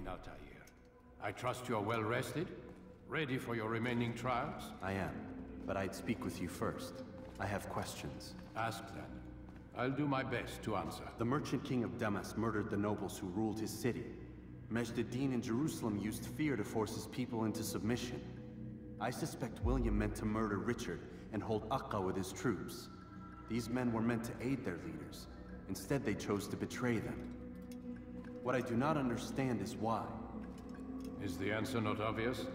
evening, Altair. I trust you are well rested? Ready for your remaining trials? I am, but I'd speak with you first. I have questions. Ask then. I'll do my best to answer. The merchant king of Damas murdered the nobles who ruled his city. Majd ad-Din in Jerusalem used fear to force his people into submission. I suspect William meant to murder Richard and hold Akka with his troops. These men were meant to aid their leaders. Instead, they chose to betray them. What I do not understand is why. Is the answer not obvious?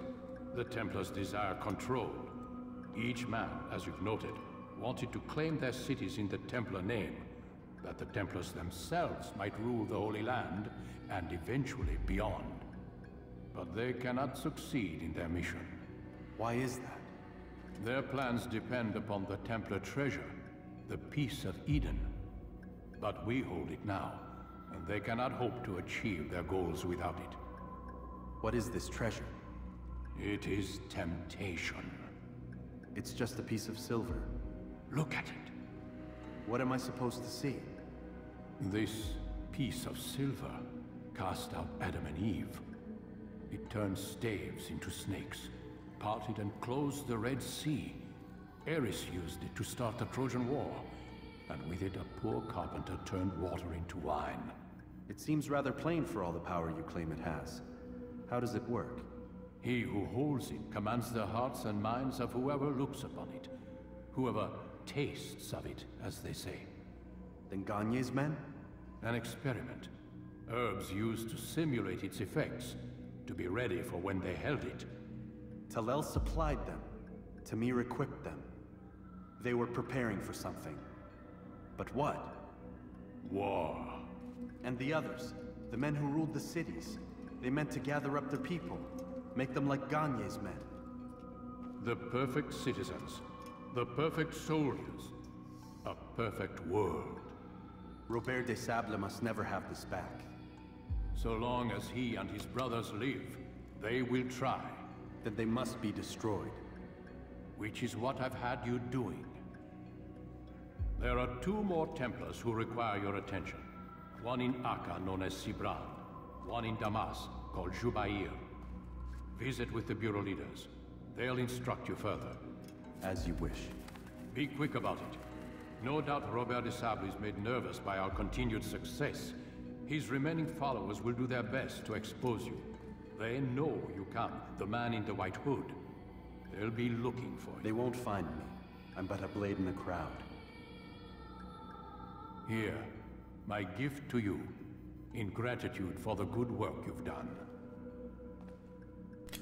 The Templars desire control. Each man, as you've noted, wanted to claim their cities in the Templar name, that the Templars themselves might rule the Holy Land, and eventually beyond. But they cannot succeed in their mission. Why is that? Their plans depend upon the Templar treasure, the Peace of Eden. But we hold it now, and they cannot hope to achieve their goals without it. What is this treasure? It is temptation. It's just a piece of silver. Look at it. What am I supposed to see? This piece of silver cast out Adam and Eve. It turned staves into snakes, parted and closed the Red Sea. Ares used it to start the Trojan War, and with it a poor carpenter turned water into wine. It seems rather plain for all the power you claim it has. How does it work? He who holds it commands the hearts and minds of whoever looks upon it. Whoever tastes of it, as they say. Then Gagne's men? An experiment. Herbs used to simulate its effects, to be ready for when they held it. Talel supplied them. Tamir equipped them. They were preparing for something. But what? War. And the others, the men who ruled the cities, they meant to gather up their people, make them like Gagne's men. The perfect citizens, the perfect soldiers, a perfect world. Robert de Sable must never have this back. So long as he and his brothers live, they will try. Then they must be destroyed. Which is what I've had you doing. There are two more Templars who require your attention. One in Akka, known as Sibrand. One in Damas, called Jubair. Visit with the Bureau leaders. They'll instruct you further. As you wish. Be quick about it. No doubt Robert de Sable is made nervous by our continued success. His remaining followers will do their best to expose you. They know you come, the man in the white hood. They'll be looking for you. They won't find me. I'm but a blade in the crowd. Here, my gift to you, in gratitude for the good work you've done.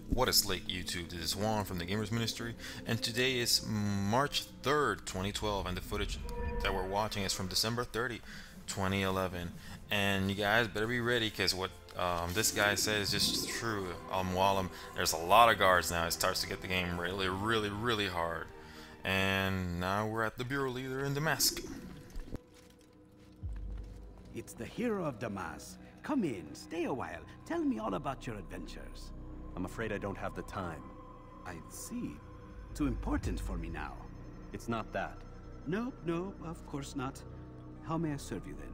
What is Lake YouTube? This is Juan from the Gamers Ministry, and today is March 3rd, 2012, and the footage that we're watching is from December 30, 2011. And you guys better be ready, because what this guy says is just true. Al-Mualim, there's a lot of guards now. It starts to get the game really hard. And now we're at the Bureau leader in Damascus. It's the hero of Damas. Come in, stay a while. Tell me all about your adventures. I'm afraid I don't have the time. I see. Too important for me now. It's not that. No, of course not. How may I serve you then?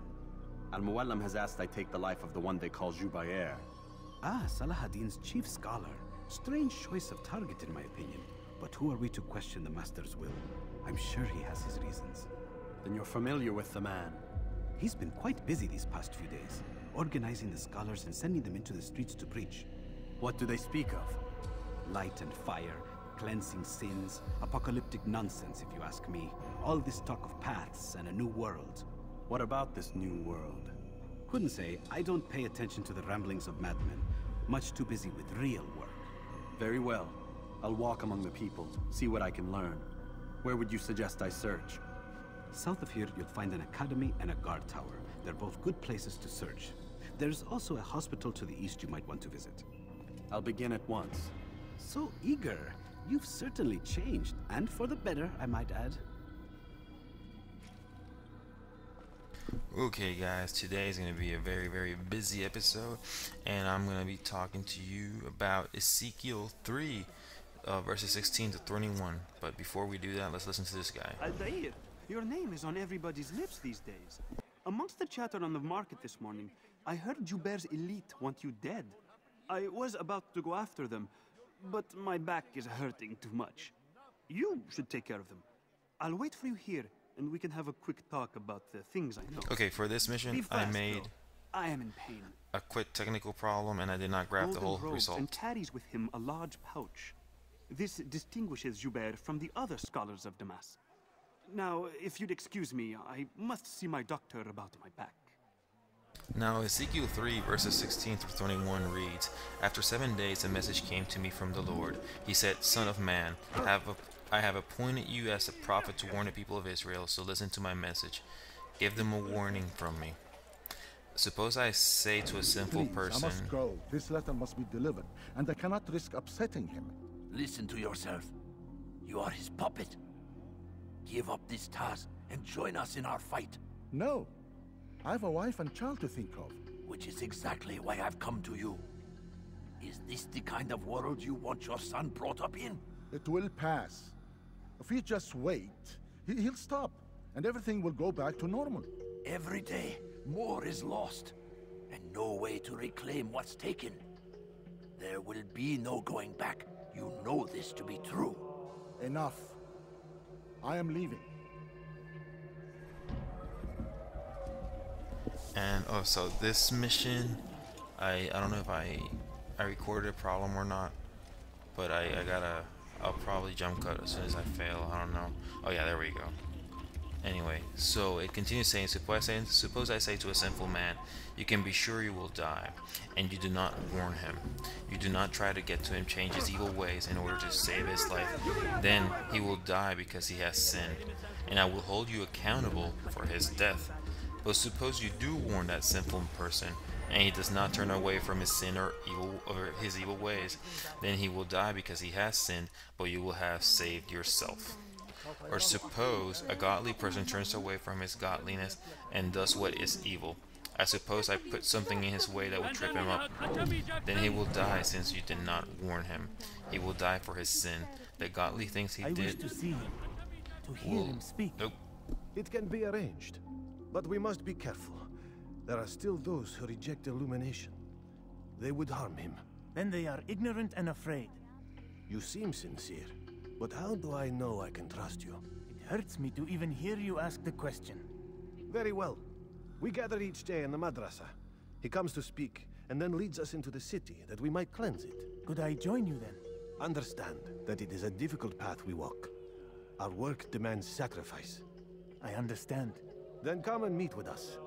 Al-Mualim has asked I take the life of the one they call Jubair. Ah, Salah ad-Din's chief scholar. Strange choice of target in my opinion. But who are we to question the Master's will? I'm sure he has his reasons. Then you're familiar with the man. He's been quite busy these past few days, organizing the scholars and sending them into the streets to preach. What do they speak of? Light and fire, cleansing sins, apocalyptic nonsense if you ask me. All this talk of paths and a new world. What about this new world? Couldn't say. I don't pay attention to the ramblings of madmen. Much too busy with real work. Very well. I'll walk among the people, see what I can learn. Where would you suggest I search? South of here, you'll find an academy and a guard tower. They're both good places to search. There's also a hospital to the east you might want to visit. I'll begin at once. So eager. You've certainly changed, and for the better, I might add. Okay guys, today is going to be a very busy episode, and I'm going to be talking to you about Ezekiel 3 verses 16 to 21. But before we do that, let's listen to this guy. Altair, your name is on everybody's lips these days. Amongst the chatter on the market this morning, I heard Jubair's elite want you dead. I was about to go after them, but my back is hurting too much. You should take care of them. I'll wait for you here, and we can have a quick talk about the things I know. Okay, for this Be mission, fast, I made though. I am in pain. a quick technical problem and I did not grab the Golden whole robes result. and carries with him a large pouch. This distinguishes Joubert from the other scholars of Damas. Now, if you'd excuse me, I must see my doctor about my back. Now Ezekiel 3 verses 16 through 21 reads, After 7 days a message came to me from the Lord. He said, Son of man, I have appointed you as a prophet to warn the people of Israel, so listen to my message. Give them a warning from me. Suppose I say to a sinful Please, person, I must go. This letter must be delivered, and I cannot risk upsetting him. Listen to yourself. You are his puppet. Give up this task and join us in our fight. No. I have a wife and child to think of. Which is exactly why I've come to you. Is this the kind of world you want your son brought up in? It will pass. If we just wait, he'll stop, and everything will go back to normal. Every day, more is lost, and no way to reclaim what's taken. There will be no going back. You know this to be true. Enough. I am leaving. and oh, so this mission, I don't know if I recorded a problem or not, but I'll probably jump cut as soon as I fail. I don't know. Oh yeah, there we go. Anyway, so it continues saying, suppose I say to a sinful man, you can be sure you will die, and you do not warn him. You do not try to get to him, change his evil ways in order to save his life. Then he will die because he has sinned, and I will hold you accountable for his death. But suppose you do warn that sinful person, and he does not turn away from his sin or his evil ways, then he will die because he has sinned, but you will have saved yourself. Or suppose a godly person turns away from his godliness and does what is evil. I suppose I put something in his way that will trip him up. Then he will die since you did not warn him. He will die for his sin. The godly things he I wish did to see him, to hear him speak. Nope. It can be arranged, but we must be careful. There are still those who reject illumination. They would harm him. Then they are ignorant and afraid. You seem sincere, but how do I know I can trust you? It hurts me to even hear you ask the question. Very well. We gather each day in the madrasa. He comes to speak, and then leads us into the city, that we might cleanse it. Could I join you then? Understand that it is a difficult path we walk. Our work demands sacrifice. I understand. Then come and meet with us.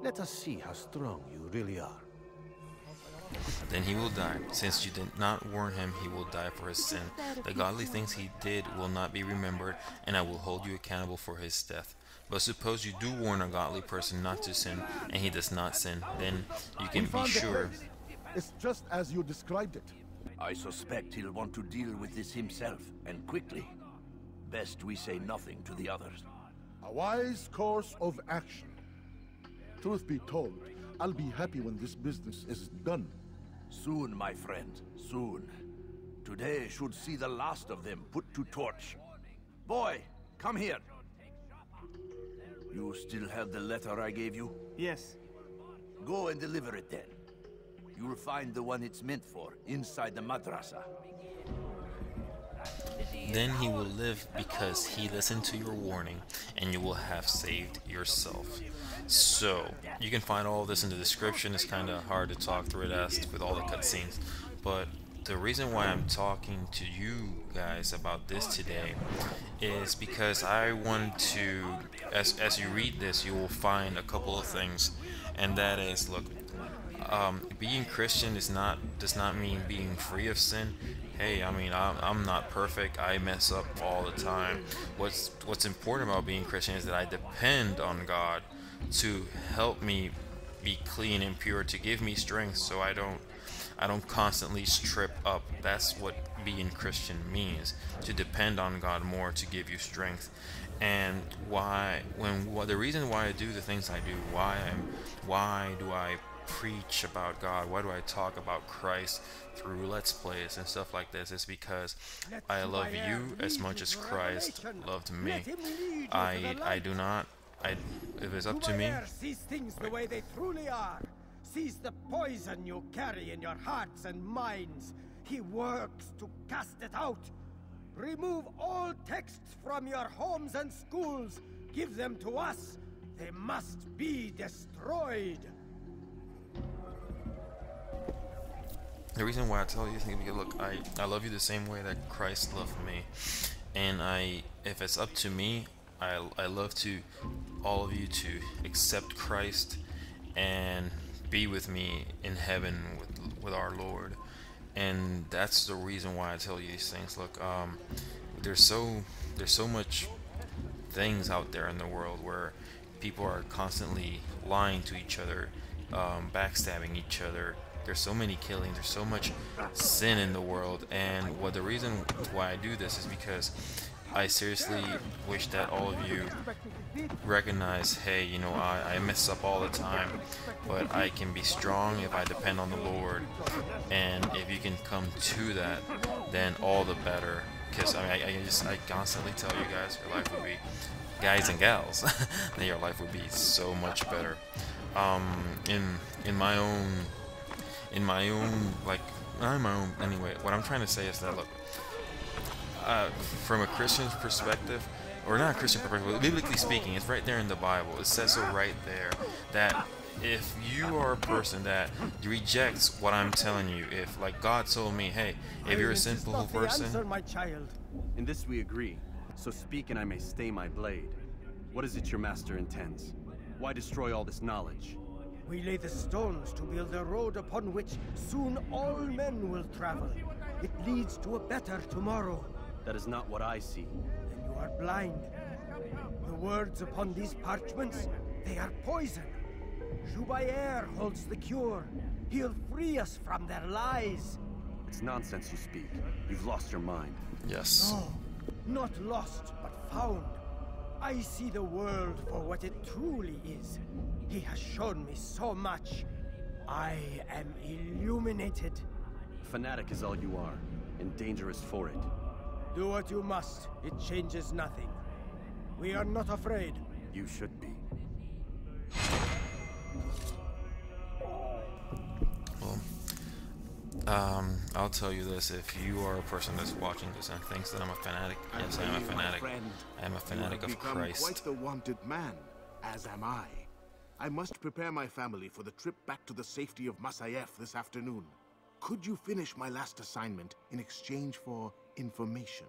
Let us see how strong you really are. Then he will die. Since you did not warn him, he will die for his sin. The godly things he did will not be remembered, and I will hold you accountable for his death. But suppose you do warn a godly person not to sin, and he does not sin, then you can be sure. It's just as you described it. I suspect he'll want to deal with this himself, and quickly. Best we say nothing to the others. A wise course of action. Truth be told, I'll be happy when this business is done. Soon, my friend, soon. Today should see the last of them put to torch. Boy, come here. You still have the letter I gave you? Yes. Go and deliver it then. You'll find the one it's meant for inside the madrasa. Then he will live because he listened to your warning, and you will have saved yourself. So, you can find all of this in the description. It's kind of hard to talk through it as with all the cutscenes, but the reason why I'm talking to you guys about this today is because I want to, as you read this, you will find a couple of things, and that is, look, being Christian does not mean being free of sin. Hey, I mean, I'm not perfect. I mess up all the time. What's important about being Christian is that I depend on God to help me be clean and pure, to give me strength, so I don't constantly strip up. That's what being Christian means, to depend on God more, to give you strength. And the reason why I do the things I do, why do I preach about God, why do I talk about Christ through Let's Plays and stuff like this, is because I love you as much as Christ loved me. If it's up to me, sees things the way they truly are. sees the poison you carry in your hearts and minds. He works to cast it out. Remove all texts from your homes and schools. Give them to us. They must be destroyed. The reason why I tell you, because look, I love you the same way that Christ loved me, and if it's up to me, I love to all of you to accept Christ and be with me in heaven with our Lord. And that's the reason why I tell you these things. Look, there's so much things out there in the world where people are constantly lying to each other, backstabbing each other. There's so many killings, there's so much sin in the world, and the reason why I do this is because I seriously wish that all of you recognize, hey, you know, I mess up all the time, but I can be strong if I depend on the Lord. And if you can come to that, then all the better. Because I constantly tell you guys, your life would be, guys and gals, that your life would be so much better. In my own, like, not in my own, anyway, what I'm trying to say is that, look, from a Christian perspective, or not a Christian perspective, but biblically speaking, it's right there in the Bible. It says so right there that if you are a person that rejects what I'm telling you, if, like, God told me, hey, if you're a sinful person, answer, my child. In this we agree. So speak and I may stay my blade. What is it your master intends? Why destroy all this knowledge? We lay the stones to build a road upon which soon all men will travel. It leads to a better tomorrow. That is not what I see. Then you are blind. The words upon these parchments, they are poison. Jubair holds the cure. He'll free us from their lies. It's nonsense you speak. You've lost your mind. yes. No, not lost, but found. I see the world for what it truly is. He has shown me so much. I am illuminated. Fanatic is all you are, and dangerous for it. Do what you must. It changes nothing. We are not afraid. You should be. Well, I'll tell you this: if you are a person that's watching this and thinks that I'm a fanatic, yes, I am a fanatic. I am a fanatic of Christ. Quite the wanted man, as am I. I must prepare my family for the trip back to the safety of Masayef this afternoon. Could you finish my last assignment in exchange for information?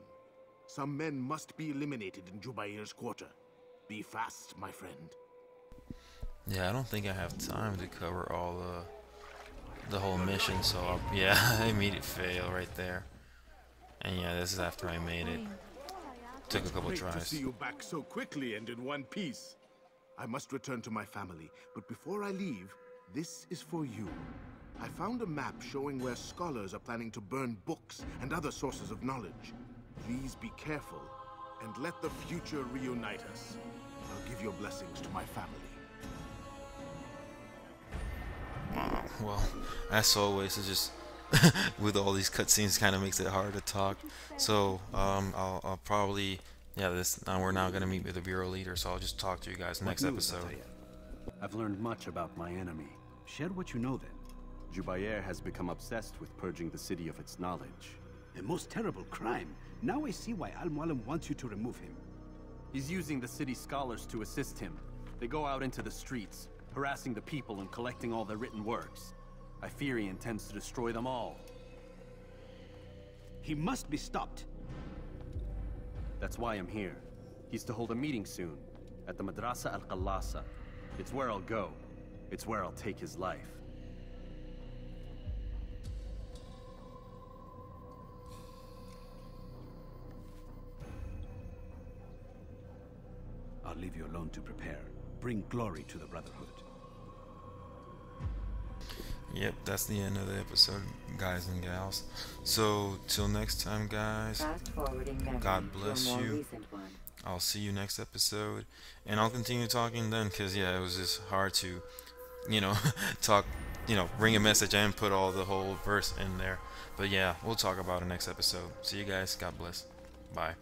Some men must be eliminated in Jubair's quarter. Be fast, my friend. Yeah, I don't think I have time to cover all the whole mission, so yeah, I immediate fail right there. And yeah, this is after I made it. Took a couple Great tries. to see you back so quickly and in one piece. I must return to my family, but before I leave, this is for you. I found a map showing where scholars are planning to burn books and other sources of knowledge. Please be careful, and let the future reunite us. I'll give your blessings to my family. Well, as always, it's just with all these cutscenes, kind of makes it hard to talk. So I'll probably, yeah, we're now gonna meet with the bureau leader. So I'll just talk to you guys next episode. I've learned much about my enemy. Share what you know then. Jubair has become obsessed with purging the city of its knowledge. The most terrible crime. Now I see why Al-Mualim wants you to remove him. He's using the city scholars to assist him. They go out into the streets, harassing the people and collecting all their written works. I fear he intends to destroy them all. He must be stopped. That's why I'm here. He's to hold a meeting soon, at the Madrasa Al-Qallasa. It's where I'll go. It's where I'll take his life. I'll leave you alone to prepare. Bring glory to the Brotherhood. Yep, that's the end of the episode, guys and gals. So, till next time, guys, God bless you. I'll see you next episode, and I'll continue talking then, because, yeah, it was just hard to, you know, talk, you know, bring a message and put all the whole verse in there. But, yeah, we'll talk about it next episode. See you guys. God bless. Bye.